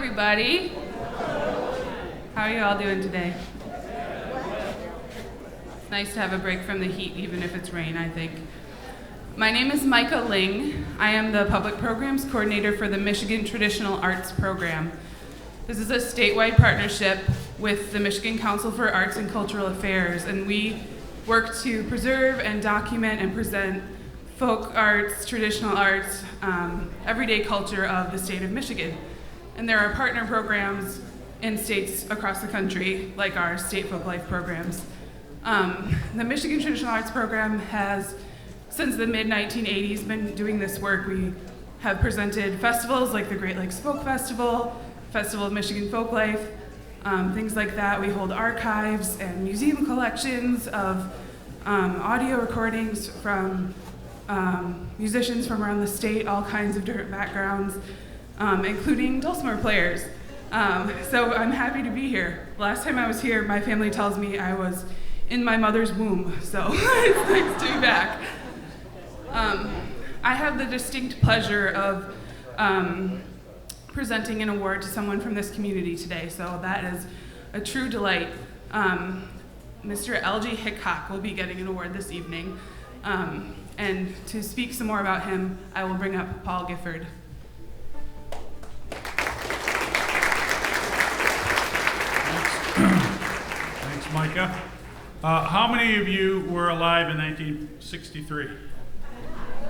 everybody. How are you all doing today? It's nice to have a break from the heat, even if it's rain, I think. My name is Micah Ling. I am the Public Programs Coordinator for the Michigan Traditional Arts Program. This is a statewide partnership with the Michigan Council for Arts and Cultural Affairs, and we work to preserve and document and present folk arts, traditional arts, everyday culture of the state of Michigan. And there are partner programs in states across the country, like our state folk life programs. The Michigan Traditional Arts Program has, since the mid-1980s, been doing this work. We have presented festivals like the Great Lakes Folk Festival, Festival of Michigan Folk Life, things like that. We hold archives and museum collections of audio recordings from musicians from around the state, all kinds of different backgrounds, including dulcimer players. So I'm happy to be here. Last time I was here, my family tells me I was in my mother's womb, so it's nice to be back. I have the distinct pleasure of presenting an award to someone from this community today, so that is a true delight. Mr. Elgia Hickok will be getting an award this evening. And to speak some more about him, I will bring up Paul Gifford. Thanks, Micah. How many of you were alive in 1963?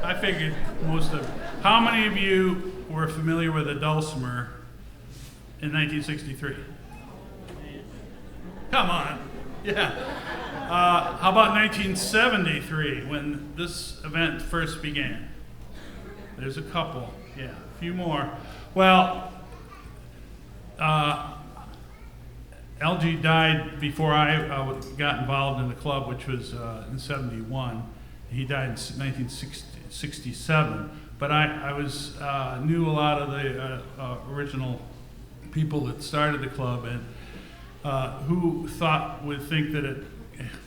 I figured most of them. How many of you were familiar with a dulcimer in 1963? Come on. Yeah. How about 1973, when this event first began? There's a couple. Yeah, a few more. Well, Elgie died before I got involved in the club, which was in 71. He died in 1967. But I knew a lot of the original people that started the club, and who would think that it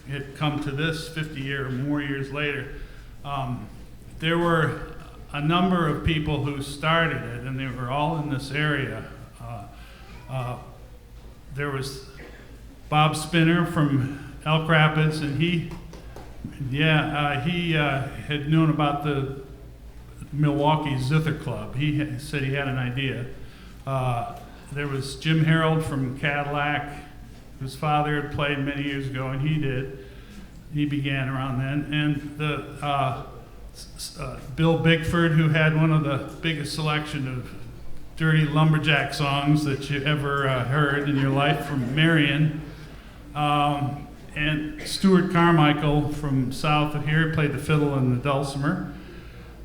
had come to this 50 or more years later. There were a number of people who started it, and they were all in this area. There was Bob Spinner from Elk Rapids, and he had known about the Milwaukee Zither Club. He said he had an idea. There was Jim Harold from Cadillac, whose father had played many years ago, and he did. He began around then. And the Bill Bigford, who had one of the biggest selection of dirty lumberjack songs that you ever heard in your life from Marion. And Stuart Carmichael from south of here played the fiddle and the dulcimer.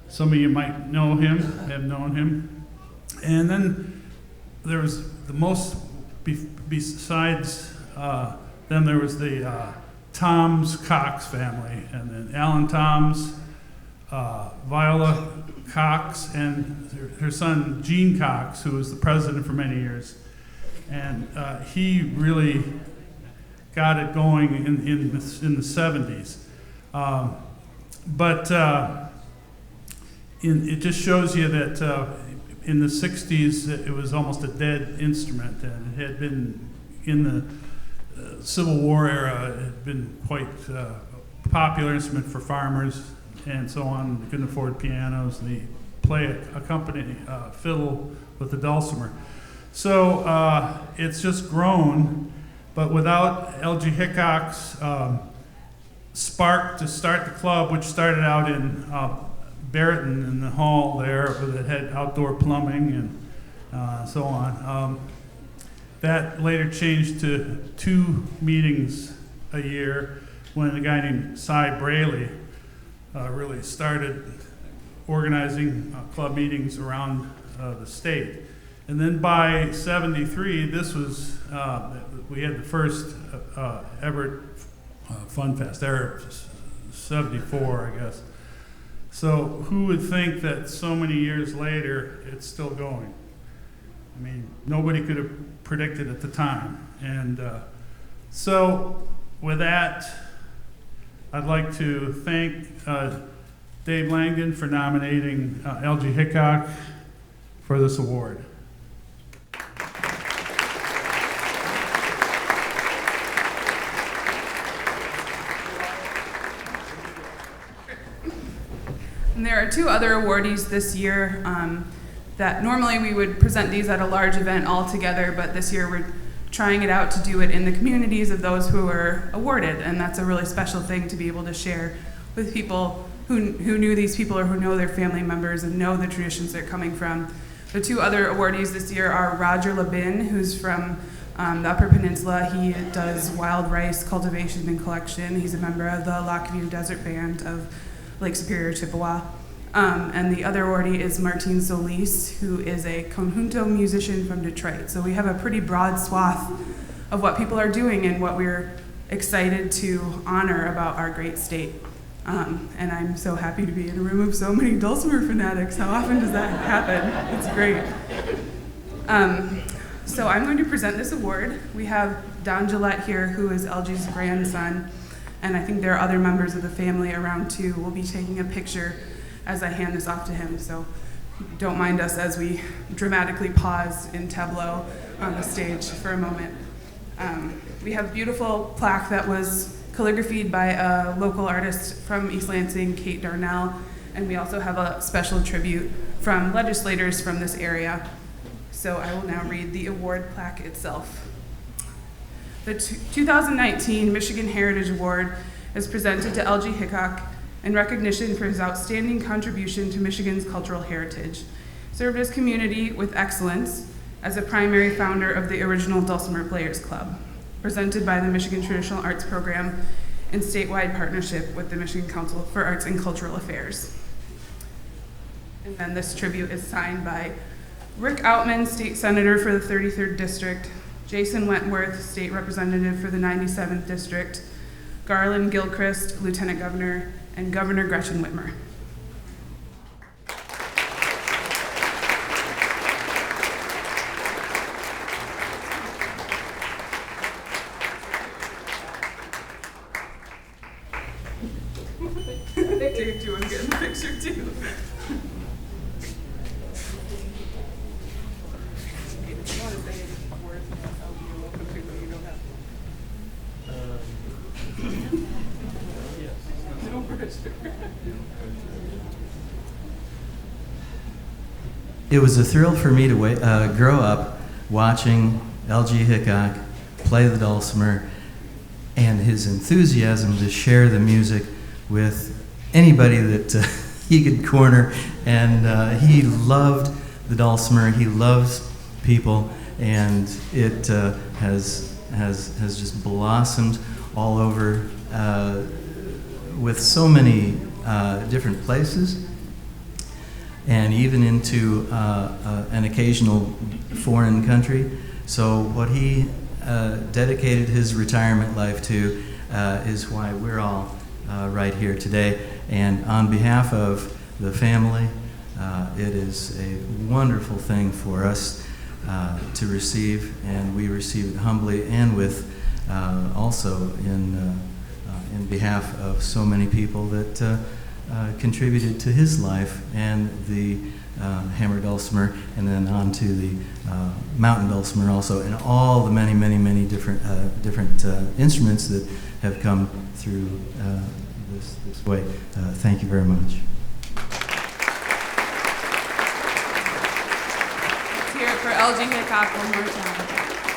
Some of you might know him, have known him. And then there was the most, besides them, there was the Tom's Cox family, and then Alan Tom's, Viola Cox, and her son Gene Cox, who was the president for many years. And he really got it going in the 70s. It just shows you that in the 60s it was almost a dead instrument, and it had been in the Civil War era, it had been quite a popular instrument for farmers and so on. They couldn't afford pianos, and they play a company fiddle with the dulcimer. So it's just grown, but without Elgie Hickok's spark to start the club, which started out in Barreton in the hall there that had outdoor plumbing and so on. That later changed to 2 meetings a year when a guy named Cy Braley really started organizing club meetings around the state. And then by 73, this was, we had the first Evart Fun Fest, there 74, I guess. So who would think that so many years later, it's still going? I mean, nobody could have predicted at the time. And so with that, I'd like to thank Dave Langdon for nominating Elgie Hickok for this award. And there are two other awardees this year that normally we would present these at a large event all together, but this year we're trying it out to do it in the communities of those who were awarded, and that's a really special thing to be able to share with people who knew these people or who know their family members and know the traditions they're coming from. The two other awardees this year are Roger Labin, who's from the Upper Peninsula. He does wild rice cultivation and collection. He's a member of the Lockview Desert Band of Lake Superior, Chippewa. And the other awardee is Martin Solis, who is a conjunto musician from Detroit. So we have a pretty broad swath of what people are doing and what we're excited to honor about our great state. And I'm so happy to be in a room of so many dulcimer fanatics. How often does that happen? It's great. So I'm going to present this award. We have Don Gillette here, who is Elgie's grandson, and I think there are other members of the family around too. We'll be taking a picture as I hand this off to him, so don't mind us as we dramatically pause in tableau on the stage for a moment. We have a beautiful plaque that was calligraphied by a local artist from East Lansing, Kate Darnell, and we also have a special tribute from legislators from this area. So I will now read the award plaque itself. The 2019 Michigan Heritage Award is presented to Elgie Hickok in recognition for his outstanding contribution to Michigan's cultural heritage, served his community with excellence as a primary founder of the original Dulcimer Players Club, presented by the Michigan Traditional Arts Program in statewide partnership with the Michigan Council for Arts and Cultural Affairs. And then this tribute is signed by Rick Outman, State Senator for the 33rd District, Jason Wentworth, State Representative for the 97th District, Garland Gilchrist, Lieutenant Governor, and Governor Gretchen Whitmer. Dave, do you want to get in the picture too? It was a thrill for me to grow up watching Elgie Hickok play the dulcimer and his enthusiasm to share the music with anybody that he could corner. And he loved the dulcimer, he loves people, and it has just blossomed all over with so many different places, and even into an occasional foreign country. So what he dedicated his retirement life to is why we're all right here today. And on behalf of the family, it is a wonderful thing for us to receive, and we receive it humbly and with also in behalf of so many people that contributed to his life and the hammer dulcimer, and then on to the mountain dulcimer also, and all the many, many, many different instruments that have come through this way. Thank you very much. Let's hear it for Elgie Hickok one more time.